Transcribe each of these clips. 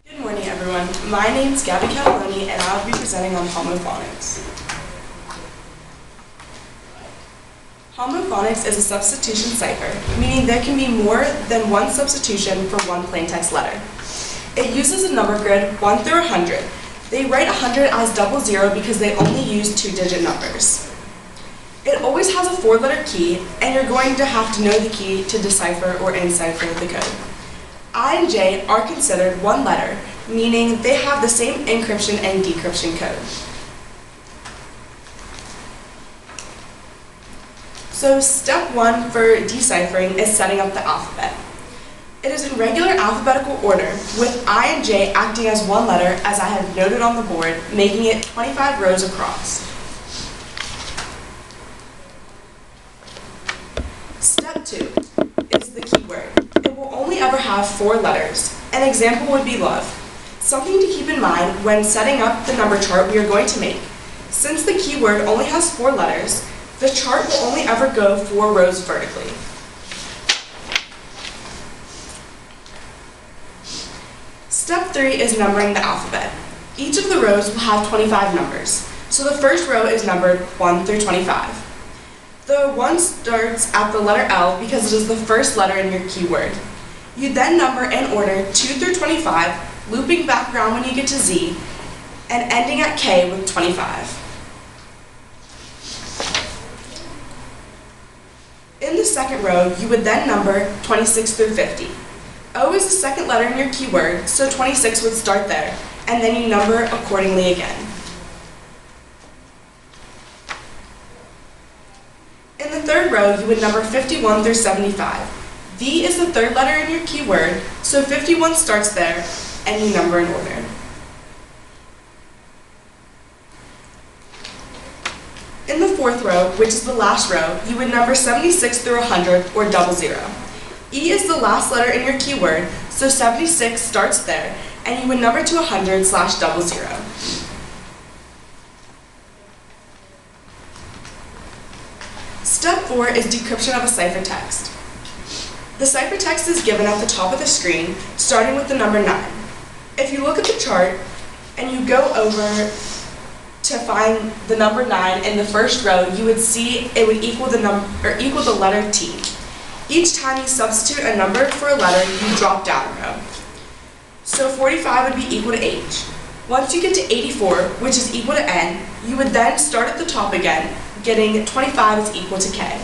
Good morning, everyone. My name is Gabby Cataloni, and I'll be presenting on homophonics. Homophonics is a substitution cipher, meaning there can be more than one substitution for one plaintext letter. It uses a number grid 1 through 100. They write 100 as 00 because they only use two-digit numbers. It always has a 4-letter key, and you're going to have to know the key to decipher or encipher the code. I and J are considered one letter, meaning they have the same encryption and decryption code. So step 1 for deciphering is setting up the alphabet. It is in regular alphabetical order, with I and J acting as one letter, as I have noted on the board, making it 25 rows across. Step 2 is the keyword. It will only ever have 4 letters. An example would be love. Something to keep in mind when setting up the number chart we are going to make. Since the keyword only has 4 letters, the chart will only ever go 4 rows vertically. Step 3 is numbering the alphabet. Each of the rows will have 25 numbers. So the first row is numbered 1 through 25. The 1 starts at the letter L because it is the first letter in your keyword. You then number in order 2 through 25, looping back around when you get to Z, and ending at K with 25. In the second row, you would then number 26 through 50. O is the second letter in your keyword, so 26 would start there, and then you number accordingly again. In the third row, you would number 51 through 75. V is the third letter in your keyword, so 51 starts there, and you number in order. In the fourth row, which is the last row, you would number 76 through 100, or 00. E is the last letter in your keyword, so 76 starts there, and you would number to 100/00. Step 4 is decryption of a ciphertext. The ciphertext is given at the top of the screen, starting with the number 9. If you look at the chart and you go over to find the number 9 in the first row, you would see it would equal the letter T. Each time you substitute a number for a letter, you drop down a row. So 45 would be equal to H. Once you get to 84, which is equal to N, you would then start at the top again, getting 25 is equal to K.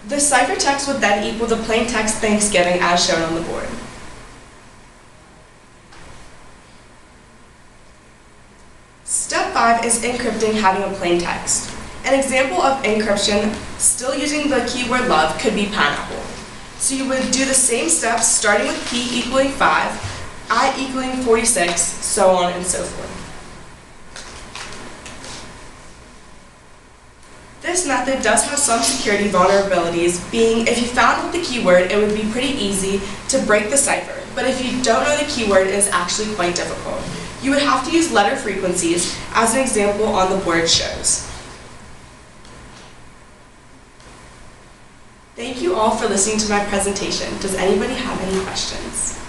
The ciphertext would then equal the plaintext Thanksgiving as shown on the board. Step 5 is encrypting having a plaintext. An example of encryption still using the keyword love could be pineapple. So you would do the same steps starting with P equaling 5, I equaling 46, so on and so forth. This method does have some security vulnerabilities, being if you found out the keyword, it would be pretty easy to break the cipher, but if you don't know the keyword, it is actually quite difficult. You would have to use letter frequencies, as an example on the board shows. Thank you all for listening to my presentation. Does anybody have any questions?